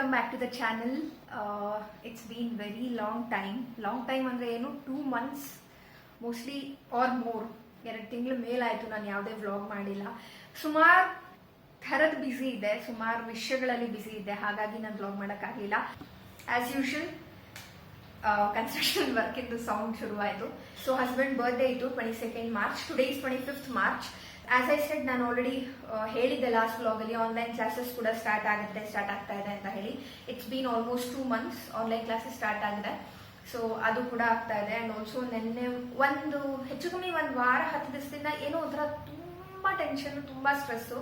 Welcome back to the channel. It's been very long time ಅಂದರೆ ಏನು 2 months mostly R more, 2 ತಿಂಗಳ ಮೇಲಾಯಿತು ನಾನು ಯಾವುದೇ ವ್ಲಾಗ್ ಮಾಡಿಲ್ಲ. ಸುಮಾರು ಥರದ ಬ್ಯುಸಿ ಇದೆ, ಸುಮಾರು ವಿಷಯಗಳಲ್ಲಿ ಬ್ಯುಸಿ ಇದೆ, ಹಾಗಾಗಿ ನಾನು ವ್ಲಾಗ್ ಮಾಡೋಕ್ಕಾಗಲಿಲ್ಲ. ಆ್ಯಸ್ ಯೂಶುವಲ್ ಕನ್ಸ್ಟ್ರಕ್ಷನ್ ವರ್ಕಿಂದು ಸೌಂಡ್ ಶುರುವಾಯಿತು. ಸೊ ಹಸ್ಬೆಂಡ್ ಬರ್ತ್ಡೇ ಇತ್ತು 22nd March, today is 25th March. As I said, ನಾನು ಆಲ್ರೆಡಿ ಹೇಳಿದ್ದೆ ಲಾಸ್ಟ್ ವ್ಲಾಗಲ್ಲಿ, ಆನ್ಲೈನ್ ಕ್ಲಾಸಸ್ ಕೂಡ ಸ್ಟಾರ್ಟ್ ಆಗ್ತಾ ಇದೆ ಅಂತ ಹೇಳಿ. It's been almost 2 months online classes start ಆಗಿದೆ. ಸೊ ಅದು ಕೂಡ ಆಗ್ತಾ ಇದೆ. ಆ್ಯಂಡ್ ಆಲ್ಸೋ ನಿನ್ನೆ ಒಂದು ಹೆಚ್ಚು ಕಮ್ಮಿ 1 ವಾರ 10 ದಿವಸದಿಂದ ಏನೋ ಒಂಥರ ತುಂಬ ಟೆನ್ಷನ್, ತುಂಬ ಸ್ಟ್ರೆಸ್ಸು,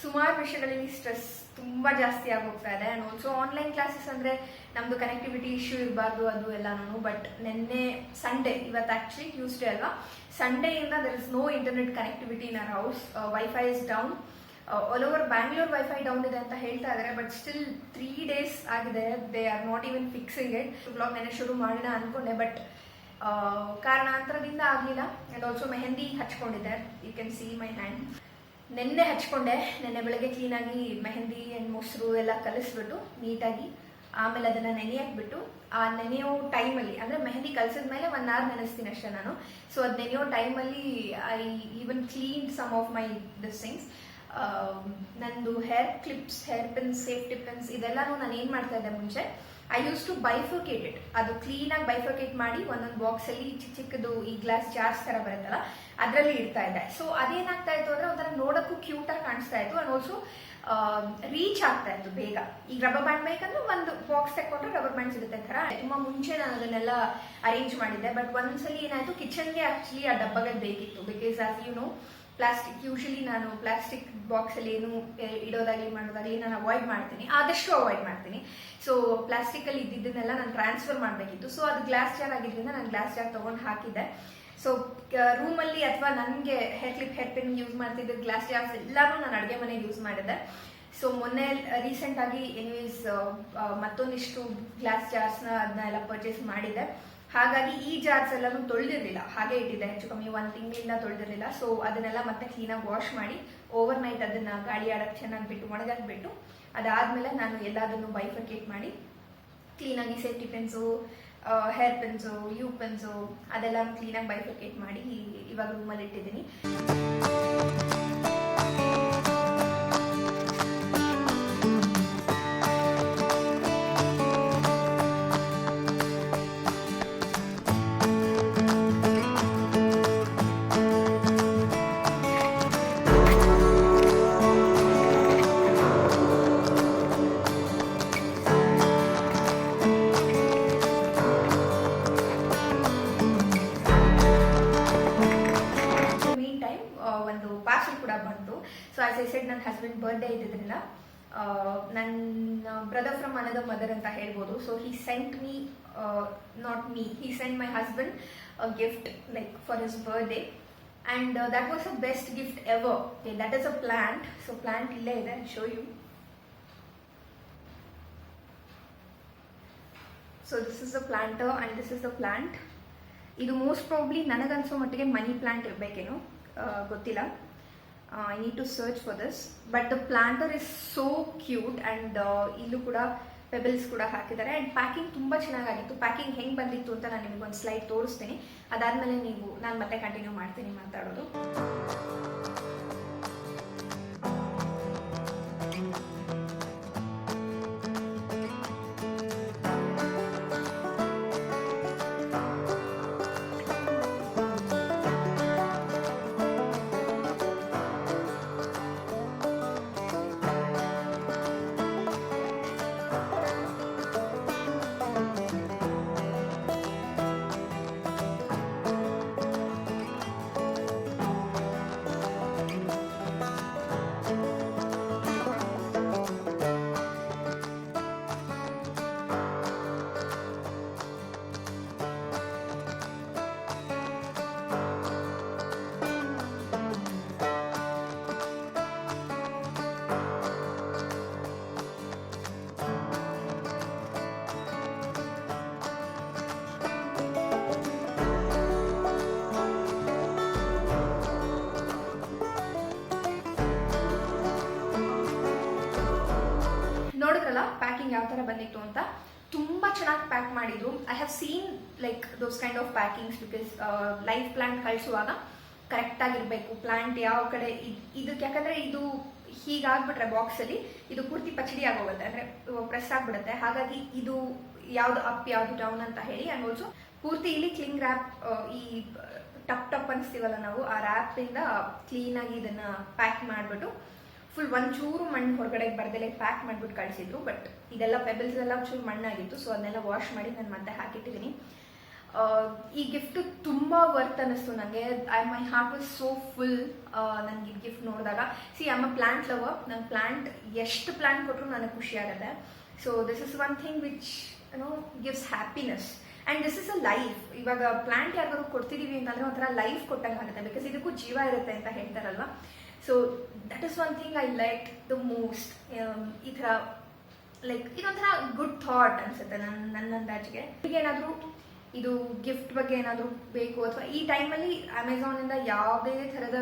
ಸುಮಾರು ವಿಷಯಗಳಲ್ಲಿ ಸ್ಟ್ರೆಸ್ ತುಂಬ ಜಾಸ್ತಿ ಆಗೋಗ್ತಾ ಇದೆ. ಆ್ಯಂಡ್ ಆಲ್ಸೋ ಆನ್ಲೈನ್ ಕ್ಲಾಸಸ್ ಅಂದರೆ ನಮ್ಮದು ಕನೆಕ್ಟಿವಿಟಿ ಇಶ್ಯೂ ಇರಬಾರ್ದು, ಅದು ಎಲ್ಲನೂ. ಬಟ್ ನಿನ್ನೆ ಸಂಡೇ, ಇವತ್ತು ಆ್ಯಕ್ಚುಲಿ ಟ್ಯೂಸ್ಡೇ ಅಲ್ವಾ, ಸಂಡೇಯಿಂದ there is no internet connectivity in our house. Wifi is down all over Bangalore. Wifi down ಇದೆ ಅಂತ ಹೇಳ್ತಾ ಇದ್ದಾರೆ, ಬಟ್ ಸ್ಟಿಲ್ 3 days ಆಗಿದೆ. They are not even fixing it. Blog ನೆನೆ ಶುರು ಮಾಡೋಣ ಅಂದ್ಕೊಂಡೆ, ಬಟ್ ಕಾರಣಾಂತರದಿಂದ ಆಗಲಿಲ್ಲ. ಆ್ಯಂಡ್ ಆಲ್ಸೋ ಮೆಹಂದಿ ಹಚ್ಕೊಂಡಿದ್ದೆ, you can see my hand. ನೆನ್ನೆ ಹಚ್ಕೊಂಡೆ, ನೆನ್ನೆ ಬೆಳಗ್ಗೆ ಕ್ಲೀನಾಗಿ ಮೆಹಂದಿ ಆ್ಯಂಡ್ ಮೊಸರು ಎಲ್ಲ ಕಲಿಸ್ಬಿಟ್ಟು ನೀಟಾಗಿ, ಆಮೇಲೆ ಅದನ್ನು ನೆನೆಯಾಕ್ಬಿಟ್ಟು, ಆ ನೆನೆಯೋ ಟೈಮಲ್ಲಿ ಅಂದರೆ ಮೆಹಂದಿ ಕಲಿಸಿದ್ಮೇಲೆ 1 hour ನೆನೆಸ್ತೀನಿ ಅಷ್ಟೇ ನಾನು. ಸೊ ಅದು ನೆನೆಯೋ ಟೈಮಲ್ಲಿ I even clean some of my this things. ನಂದು hair clips, hair pins, safety pins, ಇದೆಲ್ಲನೂ ನಾನು ಏನು ಮಾಡ್ತಾ ಇದ್ದೆ ಮುಂಚೆ, I use to bifurcate it. ಅದು ಕ್ಲೀನಾಗಿ ಬೈಫರ್ಕೇಟ್ ಮಾಡಿ ಒಂದೊಂದು ಬಾಕ್ಸಲ್ಲಿ ಚಿಕ್ಕದು ಈ ಗ್ಲಾಸ್ ಜಾರ್ಸ್ ಥರ ಬರುತ್ತಲ್ಲ, ಅದರಲ್ಲಿ ಇಡ್ತಾ ಇದ್ದೆ. ಸೊ ಅದೇನಾಗ್ತಾ ಇತ್ತು ಅಂದರೆ ಒಂಥರ ನೋಡೋಕ್ಕೂ ಕ್ಯೂಟಾಗಿ ಕಾಣಿಸ್ತಾ ಇತ್ತು. ಆ್ಯಂಡ್ ಆಲ್ಸೋ ರೀಚ್ ಆಗ್ತಾ ಇತ್ತು ಬೇಗ. ಈಗ ರಬ್ಬರ್ ಬ್ಯಾಂಡ್ ಬೇಕಂದ್ರೆ ಒಂದು ಬಾಕ್ಸ್ ತಗೊಂಡ್ರೆ ರಬ್ಬರ್ ಬ್ಯಾಂಡ್ ಸಿಗುತ್ತೆ ಥರ. ತುಂಬ ಮುಂಚೆ ನಾನು ಅದನ್ನೆಲ್ಲ ಅರೇಂಜ್ ಮಾಡಿದ್ದೆ. ಬಟ್ ಒಂದ್ಸಲಿ ಏನಾಯಿತು, ಕಿಚನ್ಗೆ ಆ್ಯಕ್ಚುಲಿ ಆ ಡಬ್ಬಗಳು ಬೇಕಿತ್ತು. Because as you know, plastic, usually ನಾನು ಪ್ಲಾಸ್ಟಿಕ್ ಬಾಕ್ಸಲ್ಲಿ ಏನು ಇಡೋದಾಗಲಿ ಮಾಡೋದಾಗಲಿ ನಾನು ಅವಾಯ್ಡ್ ಮಾಡ್ತೀನಿ, ಆದಷ್ಟು ಅವಾಯ್ಡ್ ಮಾಡ್ತೀನಿ. ಸೊ ಪ್ಲಾಸ್ಟಿಕಲ್ಲಿ ಇದ್ದಿದ್ದನ್ನೆಲ್ಲ ನಾನು ಟ್ರಾನ್ಸ್ಫರ್ ಮಾಡಬೇಕಿತ್ತು. ಸೊ ಅದು ಗ್ಲಾಸ್ ಜಾರ್ ಆಗಿದ್ದರಿಂದ ನಾನು ಗ್ಲಾಸ್ ಜಾರ್ ತೊಗೊಂಡು ಹಾಕಿದ್ದೆ. ಸೊ ರೂಮಲ್ಲಿ ಅಥವಾ ನನಗೆ hair clip, hair pin use ಮಾಡ್ತಿದ್ದ ಗ್ಲಾಸ್ ಜಾರ್ಸ್ ಎಲ್ಲರೂ ನಾನು ಅಡುಗೆ ಮನೆಗೆ ಯೂಸ್ ಮಾಡಿದ್ದೆ. ಸೊ ಮೊನ್ನೆ ರೀಸೆಂಟಾಗಿ ಎನಿವೇಸ್ ಮತ್ತೊಂದಿಷ್ಟು ಗ್ಲಾಸ್ ಜಾರ್ಸ್ನ ಅದನ್ನೆಲ್ಲ ಪರ್ಚೇಸ್ ಮಾಡಿದ್ದೆ. ಹಾಗಾಗಿ ಈ ಜಾರ್ಸ್ ಎಲ್ಲನೂ ತೊಳೆದಿರಲಿಲ್ಲ, ಹಾಗೆ ಇಟ್ಟಿದ್ದೆ. ಹೆಚ್ಚು ಕಮ್ಮಿ 1 ತಿಂಗಳಿಂದ ತೊಳೆದಿರಲಿಲ್ಲ. ಸೊ ಅದನ್ನೆಲ್ಲ ಮತ್ತೆ ಕ್ಲೀನಾಗಿ ವಾಶ್ ಮಾಡಿ ಓವರ್ ನೈಟ್ ಅದನ್ನು ಗಾಳಿ ಆಡೋಕ್ಕೆ ಚೆನ್ನಾಗಿ ಬಿಟ್ಟು ಒಣಗಾಕ್ಬಿಟ್ಟು, ಅದಾದಮೇಲೆ ನಾನು ಎಲ್ಲದನ್ನು ಬೈಫರ್ಕೇಟ್ ಮಾಡಿ ಕ್ಲೀನಾಗಿ safety pins, hair pins, U pins ಅದೆಲ್ಲ ಕ್ಲೀನಾಗಿ ಬೈಫರ್ಕೇಟ್ ಮಾಡಿ ಇವಾಗ ರೂಮಲ್ಲಿ ಇಟ್ಟಿದ್ದೀನಿ. ಒಂದು ಪಾರ್ಸಲ್ ಕೂಡ ಬಂತು. ಸೊ ಆಸ್ ಐ ಸೆಡ್, ನನ್ನ ಹಸ್ಬೆಂಡ್ ಬರ್ತ್ಡೇ ಇದ್ದಿದ್ರಿಂದ ನನ್ನ ಬ್ರದರ್ ಫ್ರಮ್ ಅನದರ್ ಮದರ್ ಅಂತ ಹೇಳ್ಬೋದು. So he sent me, not me, he sent my husband a gift like for his birthday. And that was a best gift ever. That is a plant. So plant ಇಲ್ಲೇ ಇದೆ, show you. So this is the planter and this is the plant. ಇದು most probably ನನಗನ್ಸೋ ಮಟ್ಟಿಗೆ money plant ಇರಬೇಕೇನೋ, ಗೊತ್ತಿಲ್ಲ. I need to search for this. But the planter is so cute. And ಇಲ್ಲೂ ಕೂಡ pebbles ಕೂಡ ಹಾಕಿದ್ದಾರೆ. ಆ್ಯಂಡ್ ಪ್ಯಾಕಿಂಗ್ ತುಂಬ ಚೆನ್ನಾಗಿತ್ತು. ಪ್ಯಾಕಿಂಗ್ ಹೆಂಗೆ ಬಂದಿತ್ತು ಅಂತ ನಾನು ನಿಮಗೊಂದು ಸ್ಲೈಡ್ ತೋರಿಸ್ತೀನಿ. ಅದಾದಮೇಲೆ ನಾನು ಮತ್ತೆ ಕಂಟಿನ್ಯೂ ಮಾಡ್ತೀನಿ ಮಾತಾಡೋದು. ಪ್ಯಾಕಿಂಗ್ ಯಾವ ಥರ ಬಂದಿತ್ತು ಅಂತ. ತುಂಬ ಚೆನ್ನಾಗಿ ಪ್ಯಾಕ್ ಮಾಡಿದ್ರು. I have seen like those kind of packings, because live plant ಕಳಿಸುವಾಗ ಕರೆಕ್ಟಾಗಿರಬೇಕು. ಪ್ಲಾಂಟ್ ಯಾವ ಕಡೆ ಇದಕ್ಕೆ, ಯಾಕಂದರೆ ಇದು ಹೀಗಾಗ್ಬಿಟ್ರೆ ಬಾಕ್ಸಲ್ಲಿ ಇದು ಪೂರ್ತಿ ಪಚಡಿ ಆಗೋಗುತ್ತೆ, ಅಂದರೆ ಪ್ರೆಸ್ ಆಗಿಬಿಡುತ್ತೆ. ಹಾಗಾಗಿ ಇದು ಯಾವುದು ಅಪ್ ಯಾವುದು ಡೌನ್ ಅಂತ ಹೇಳಿ. ಆ್ಯಂಡ್ ಆಲ್ಸೋ ಪೂರ್ತಿ ಇಲ್ಲಿ ಕ್ಲಿಂಗ್ ರ್ಯಾಪ್, ಈ ಟಪ್ ಟಪ್ ಅನಿಸ್ತೀವಲ್ಲ ನಾವು, ಆ ರ್ಯಾಪಿಂದ ಕ್ಲೀನಾಗಿ ಇದನ್ನು ಪ್ಯಾಕ್ ಮಾಡಿಬಿಟ್ಟು ಫುಲ್ ಒಂಚೂರು ಮಣ್ಣು ಹೊರಗಡೆ ಬರ್ದಲೇ ಪ್ಯಾಕ್ ಮಾಡಿಬಿಟ್ಟು ಕಳಿಸಿದ್ರು. ಬಟ್ ಇದೆಲ್ಲ ಪೆಬಲ್ಸ್ ಎಲ್ಲ ಒಂಚೂರು ಮಣ್ಣಾಗಿತ್ತು, ಸೊ ಅದನ್ನೆಲ್ಲ ವಾಶ್ ಮಾಡಿ ನಾನು ಮತ್ತೆ ಹಾಕಿಟ್ಟಿದ್ದೀನಿ. ಈ ಗಿಫ್ಟು ತುಂಬ ವರ್ತ್ ಅನ್ನಿಸ್ತು ನನಗೆ. My heart was so full ನನಗೆ ಈ ಗಿಫ್ಟ್ ನೋಡಿದಾಗ. C I am a plant lover. ನನ್ನ ಪ್ಲಾಂಟ್ ಎಷ್ಟು ಪ್ಲಾಂಟ್ ಕೊಟ್ಟರು ನನಗೆ ಖುಷಿ ಆಗುತ್ತೆ. So this is one thing which gives happiness. And this is a life. ಇವಾಗ ಪ್ಲಾಂಟ್ ಯಾರಿಗಾದ್ರು ಕೊಡ್ತಿದ್ದೀವಿ ಅಂತಂದರೆ ಒಂಥರ ಲೈಫ್ ಕೊಟ್ಟಂಗೆ ಆಗುತ್ತೆ, ಬಿಕಾಸ್ ಇದಕ್ಕೂ ಜೀವ ಇರುತ್ತೆ ಅಂತ ಹೇಳ್ತಾರಲ್ವ. So that is one thing I like the most. ಈ ಥರ ಲೈಕ್ ಇದೊಂಥರ ಗುಡ್ ಥಾಟ್ ಅನಿಸುತ್ತೆ ನನ್ನ ಅಂದಾಜಿಗೆ. ಈಗೇನಾದರೂ ಇದು ಗಿಫ್ಟ್ ಬಗ್ಗೆ ಏನಾದರೂ ಬೇಕು, ಅಥವಾ ಈ ಟೈಮಲ್ಲಿ ಅಮೆಝಾನಿಂದ ಯಾವುದೇ ಥರದ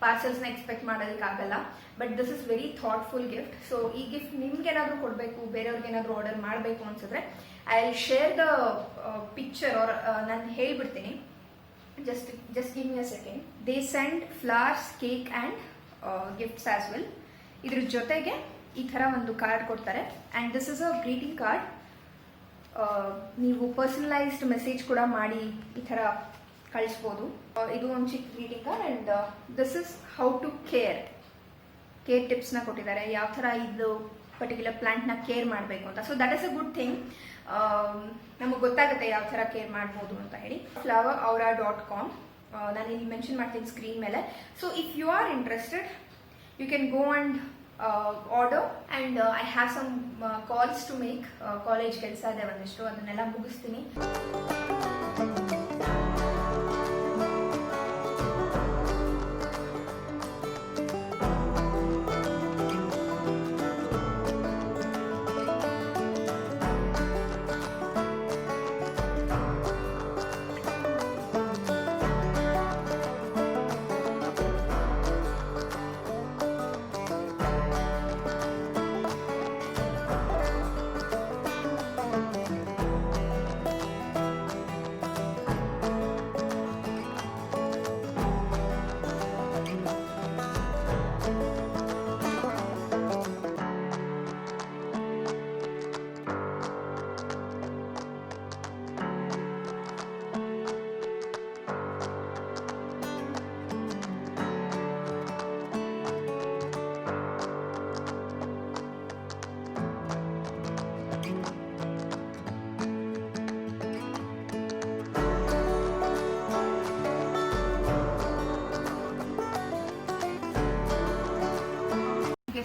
ಪಾರ್ಸಲ್ಸ್ನ ಎಕ್ಸ್ಪೆಕ್ಟ್ ಮಾಡೋದಕ್ಕಾಗಲ್ಲ. But this is very thoughtful gift. So ಈ ಗಿಫ್ಟ್ ನಿಮ್ಗೇನಾದರೂ ಕೊಡಬೇಕು, ಬೇರೆಯವ್ರಿಗೇನಾದರೂ ಆರ್ಡರ್ ಮಾಡಬೇಕು ಅನ್ಸಿದ್ರೆ I will share the picture, or ನಾನು ಹೇಳ್ಬಿಡ್ತೀನಿ. just give me a second. They send flowers, cake and gifts as well. ಇದ್ರ ಜೊತೆಗೆ ಈ ಥರ ಒಂದು ಕಾರ್ಡ್ ಕೊಡ್ತಾರೆ. And this is a greeting card. ನೀವು ಪರ್ಸನಲೈಸ್ಡ್ ಮೆಸೇಜ್ ಕೂಡ ಮಾಡಿ ಈ ಥರ ಕಳಿಸ್ಬೋದು. ಇದು ಒಂದು ಚಿಕ್ಕ greeting card. And this is how to care ಟಿಪ್ಸ್ನ ಕೊಟ್ಟಿದ್ದಾರೆ, ಯಾವ ಥರ ಇದು ಪರ್ಟಿಕ್ಯುಲರ್ ಪ್ಲಾಂಟ್ನ ಕೇರ್ ಮಾಡಬೇಕು ಅಂತ. So that is a good thing. ನಮಗೆ ಗೊತ್ತಾಗುತ್ತೆ ಯಾವ ಥರ ಕೇರ್ ಮಾಡ್ಬೋದು ಅಂತ ಹೇಳಿ. flower.com ನಾನು ಇಲ್ಲಿ ಮೆನ್ಷನ್ ಮಾಡ್ತೀನಿ ಸ್ಕ್ರೀನ್ ಮೇಲೆ. So if you are interested you can go and order. And I have some calls to make. College ಕೆಲಸ ಇದೆ ಒಂದಿಷ್ಟು, ಅದನ್ನೆಲ್ಲ ಮುಗಿಸ್ತೀನಿ.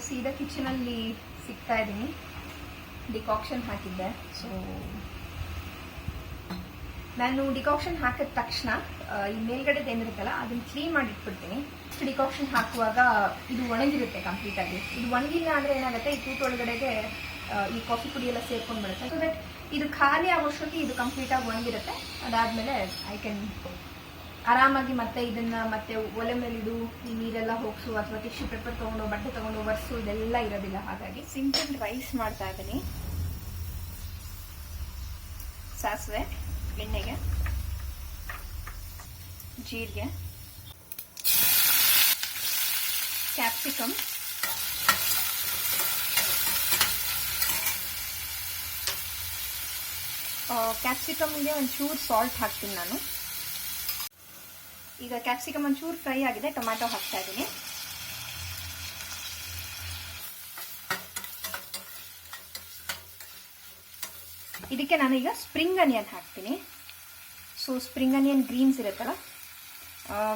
ಸೀದಾ ಕಿಚನಲ್ಲಿ ಸಿಗ್ತಾ ಇದ್ದೀನಿ. ಡಿಕಾಕ್ಷನ್ ಹಾಕಿದ್ದೆ. ಸೊ ನಾನು ಡಿಕಾಕ್ಷನ್ ಹಾಕಿದ ತಕ್ಷಣ ಈ ಮೇಲ್ಗಡೆದು ಏನಿರುತ್ತಲ್ಲ ಅದನ್ನು ಕ್ಲೀನ್ ಮಾಡಿ ಇಟ್ಬಿಡ್ತೀನಿ. ಡಿಕಾಕ್ಷನ್ ಹಾಕುವಾಗ ಇದು ಒಣಗಿರುತ್ತೆ ಕಂಪ್ಲೀಟಾಗಿ. ಇದು ಒಣಗಿಲ್ಲ ಅಂದರೆ ಏನಾಗುತ್ತೆ, ಈ ತೂತು ಒಳಗಡೆಗೆ ಈ ಕಾಫಿ ಪುಡಿ ಎಲ್ಲ ಸೇರ್ಕೊಂಡು ಬಿಡುತ್ತೆ. ಸೊ ದಟ್ ಇದು ಖಾಲಿ ಆಗೋಷ್ಟೊತ್ತಿಗೆ ಇದು ಕಂಪ್ಲೀಟಾಗಿ ಒಣಗಿರುತ್ತೆ. ಅದಾದಮೇಲೆ ಐ ಕ್ಯಾನ್ ಆರಾಮಾಗಿ ಮತ್ತೆ ಇದನ್ನ ಮತ್ತೆ ಒಲೆ ಮೇಲೆ ಇಡು, ಈ ನೀರೆಲ್ಲ ಹೋಗಿಸು, ಅಥವಾ ಟಿಶ್ಯೂ ಪೇಪರ್ ತೊಗೊಂಡು ಬಟ್ಟೆ ತೊಗೊಂಡು ಒರೆಸು, ಇದೆಲ್ಲ ಇರೋದಿಲ್ಲ. ಹಾಗಾಗಿ ಸಿಂಪಲ್ ರೈಸ್ ಮಾಡ್ತಾ ಇದ್ದೀನಿ. ಸಾಸಿವೆ, ಎಣ್ಣೆಗೆ, ಜೀರಿಗೆ, ಕ್ಯಾಪ್ಸಿಕಮ್, ಕ್ಯಾಪ್ಸಿಕಮ್ಗೆ ಒಂಚೂರು ಸಾಲ್ಟ್ ಹಾಕ್ತೀನಿ ನಾನು. ಈಗ ಕ್ಯಾಪ್ಸಿಕಮ್ ಒಂಚೂರು ಫ್ರೈ ಆಗಿದೆ, ಟೊಮ್ಯಾಟೊ ಹಾಕ್ತಾ ಇದ್ದೀನಿ. ಇದಕ್ಕೆ ನಾನೀಗ ಸ್ಪ್ರಿಂಗ್ ಅನಿಯನ್ ಹಾಕ್ತೀನಿ. ಸೊ ಸ್ಪ್ರಿಂಗ್ ಅನಿಯನ್ ಗ್ರೀನ್ಸ್ ಇರುತ್ತಲ್ಲ,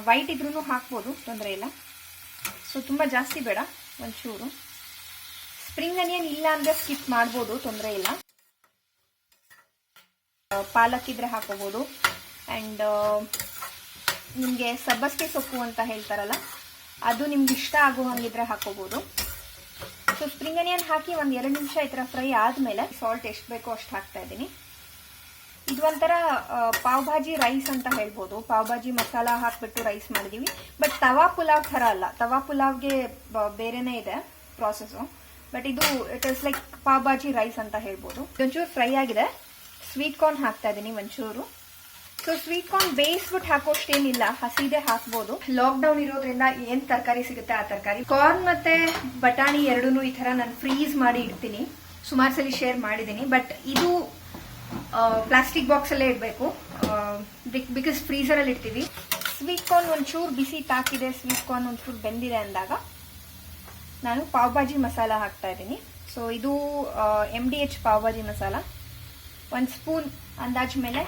ವೈಟ್ ಇದ್ರೂ ಹಾಕ್ಬೋದು, ತೊಂದರೆ ಇಲ್ಲ. ಸೊ ತುಂಬ ಜಾಸ್ತಿ ಬೇಡ, ಒಂಚೂರು. ಸ್ಪ್ರಿಂಗ್ ಅನಿಯನ್ ಇಲ್ಲ ಅಂದರೆ ಸ್ಕಿಪ್ ಮಾಡ್ಬೋದು, ತೊಂದರೆ ಇಲ್ಲ. ಪಾಲಕ್ ಇದ್ರೆ ಹಾಕೋಬೋದು. ಆ್ಯಂಡ್ ನಿಮಗೆ ಸಬ್ಬಸಿಗೆ ಸೊಪ್ಪು ಅಂತ ಹೇಳ್ತಾರಲ್ಲ, ಅದು ನಿಮ್ಗೆ ಇಷ್ಟ ಆಗೋ ಹಂಗಿದ್ರೆ ಹಾಕೋಬೋದು. ಸೊ ಸ್ಪ್ರಿಂಗ್ ಅನಿಯನ್ ಹಾಕಿ ಒಂದು 2 ನಿಮಿಷ ಈ ಥರ ಫ್ರೈ ಆದಮೇಲೆ ಸಾಲ್ಟ್ ಎಷ್ಟು ಬೇಕೋ ಅಷ್ಟು ಹಾಕ್ತಾ ಇದ್ದೀನಿ. ಇದು ಒಂಥರ ಪಾವ್ ಭಾಜಿ ರೈಸ್ ಅಂತ ಹೇಳ್ಬೋದು. ಪಾವ್ ಭಾಜಿ ಮಸಾಲ ಹಾಕ್ಬಿಟ್ಟು ರೈಸ್ ಮಾಡಿದ್ದೀವಿ. ಬಟ್ ತವಾ ಪುಲಾವ್ ಥರ ಅಲ್ಲ. ತವಾ ಪುಲಾವ್ಗೆ ಬೇರೆನೇ ಇದೆ ಪ್ರಾಸೆಸ್ಸು. ಬಟ್ ಇದು it is like pav bhaji rice ಅಂತ ಹೇಳ್ಬೋದು. ಒಂಚೂರು ಫ್ರೈ ಆಗಿದೆ. ಸ್ವೀಟ್ ಕಾರ್ನ್ ಹಾಕ್ತಾ ಇದ್ದೀನಿ ಒಂಚೂರು. ಸೊ ಸ್ವೀಟ್ ಕಾರ್ನ್ ಬೇಯಿಸ್ಬಿಟ್ಟು ಹಾಕೋಷ್ಟೇನಿಲ್ಲ, ಹಸಿದೆ ಹಾಕ್ಬೋದು. ಲಾಕ್ ಡೌನ್ ಇರೋದ್ರಿಂದ ಏನ್ ತರಕಾರಿ ಸಿಗುತ್ತೆ ಆ ತರಕಾರಿ. ಕಾರ್ನ್ ಮತ್ತೆ ಬಟಾಣಿ ಎರಡೂ ಈ ತರ ನಾನು ಫ್ರೀಸ್ ಮಾಡಿ ಇಡ್ತೀನಿ. ಸುಮಾರು ಸಲ ಶೇರ್ ಮಾಡಿದ್ದೀನಿ. ಬಟ್ ಇದು ಪ್ಲಾಸ್ಟಿಕ್ ಬಾಕ್ಸ್ ಅಲ್ಲೇ ಇಡಬೇಕು, ಬಿಕಾಸ್ ಫ್ರೀಸರ್ ಅಲ್ಲಿ ಇಡ್ತೀವಿ. ಸ್ವೀಟ್ ಕಾರ್ನ್ ಒಂಚೂರು ಬಿಸಿ ತಾಕಿದೆ, ಸ್ವೀಟ್ ಕಾರ್ನ್ ಒಂಚೂರು ಬೆಂದಿದೆ ಅಂದಾಗ ನಾನು ಪಾವ್ ಭಾಜಿ ಮಸಾಲ ಹಾಕ್ತಾ ಇದ್ದೀನಿ. ಸೊ ಇದು MDH ಪಾವ್ ಭಾಜಿ ಮಸಾಲ 1 ಸ್ಪೂನ್ ಅಂದಾಜ್ ಮೇಲೆ.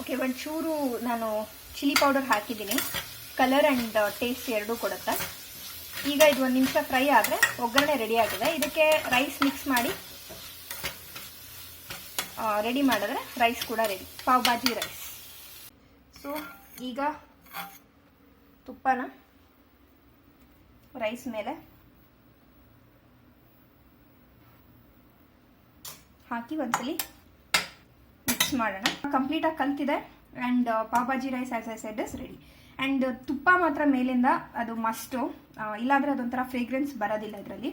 ಓಕೆ, ಒಂಚೂರು ನಾನು ಚಿಲ್ಲಿ ಪೌಡರ್ ಹಾಕಿದ್ದೀನಿ. ಕಲರ್ ಅಂಡ್ ಟೇಸ್ಟ್ ಎರಡೂ ಕೊಡುತ್ತೆ. ಈಗ ಇದು 1 ನಿಮಿಷ ಫ್ರೈ ಆದರೆ ಒಗ್ಗರಣೆ ರೆಡಿ ಆಗಿದೆ. ಇದಕ್ಕೆ ರೈಸ್ ಮಿಕ್ಸ್ ಮಾಡಿ ರೆಡಿ ಮಾಡಿದ್ರೆ ರೈಸ್ ಕೂಡ ready, pav bhaji rice. So ಈಗ ತುಪ್ಪನ ರೈಸ್ ಮೇಲೆ ಹಾಕಿ ಒಂದ್ಸಲಿ ಮಿಕ್ಸ್ ಮಾಡೋಣ. ಕಂಪ್ಲೀಟ್ ಆಗಿ ಕಲ್ತಿದೆ and pav bhaji rice as I said is ready. And ತುಪ್ಪ ಮಾತ್ರ ಮೇಲಿಂದ ಅದು ಮಸ್ಟು, ಇಲ್ಲಾಂದ್ರೆ ಅದೊಂಥರ ಫ್ರೇಗ್ರೆನ್ಸ್ ಬರೋದಿಲ್ಲ ಇದರಲ್ಲಿ.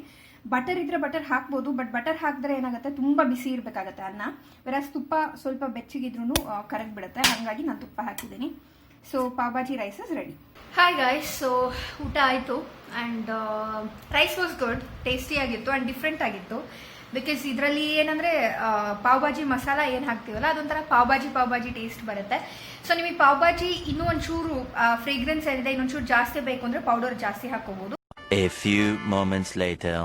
ಬಟರ್ ಇದ್ರೆ ಬಟರ್ ಹಾಕ್ಬೋದು, ಬಟ್ ಬಟರ್ ಹಾಕಿದ್ರೆ ಏನಾಗುತ್ತೆ, ತುಂಬಾ ಬಿಸಿ ಇರಬೇಕಾಗತ್ತೆ ಅನ್ನ. ವೆರಾಸ್ ತುಪ್ಪ ಸ್ವಲ್ಪ ಬೆಚ್ಚಗಿದ್ರೂ ಕರಗ್ಬಿಡುತ್ತೆ, ಹಾಗಾಗಿ ನಾನು ತುಪ್ಪ ಹಾಕಿದ್ದೀನಿ. So pav bhaji rice is ready. Hi guys, so ಊಟ ಆಯಿತು and rice was good, tasty ಆಗಿತ್ತು ಆ್ಯಂಡ್ ಡಿಫ್ರೆಂಟ್ ಆಗಿತ್ತು. ಬಿಕಾಸ್ ಇದರಲ್ಲಿ ಏನಂದರೆ ಪಾವ್ ಭಾಜಿ ಮಸಾಲ ಏನು ಹಾಕ್ತೀವಲ್ಲ ಅದೊಂಥರ ಪಾವ್ ಭಾಜಿ ಟೇಸ್ಟ್ ಬರುತ್ತೆ. ಸೊ ನಿಮಗೆ ಪಾವ್ ಭಾಜಿ ಇನ್ನೂ ಒಂಚೂರು ಫ್ರೇಗ್ರೆನ್ಸ್ ಏನಿದೆ, ಇನ್ನೊಂಚೂರು ಜಾಸ್ತಿ ಬೇಕು ಅಂದರೆ ಪೌಡರ್ ಜಾಸ್ತಿ ಹಾಕೋಬಹುದು. A few moments later.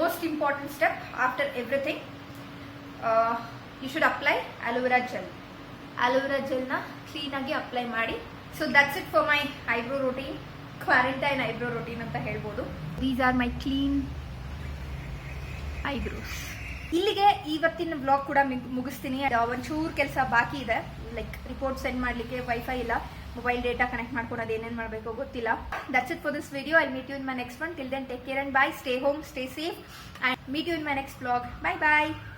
Most important step after everything, you should apply aloe vera gel. Aloe vera gel na clean agi apply ಮಾಡಿ. So that's it for my eyebrow routine, quarantine eyebrow routine ಅಂತ ಹೇಳ್ಬೋದು. These are my clean eyebrows. ಇಲ್ಲಿಗೆ ಇವತ್ತಿನ vlog ಕೂಡ ಮುಗಿಸ್ತೀನಿ. ಒಂಚೂರು ಕೆಲಸ ಬಾಕಿ ಇದೆ, ಲೈಕ್ ರಿಪೋರ್ಟ್ ಸೆಂಡ್ ಮಾಡಲಿಕ್ಕೆ. ವೈಫೈ ಇಲ್ಲ, ಮೊಬೈಲ್ ಡೇಟಾ ಕನೆಕ್ಟ್ ಮಾಡ್ಕೊಳೋದು ಏನೇನು ಮಾಡಬೇಕು ಗೊತ್ತಿಲ್ಲ. That's it for this video. I'll meet you in my next one. Till then, take care and bye. Stay home, stay safe, and meet you in my next vlog. Bye bye.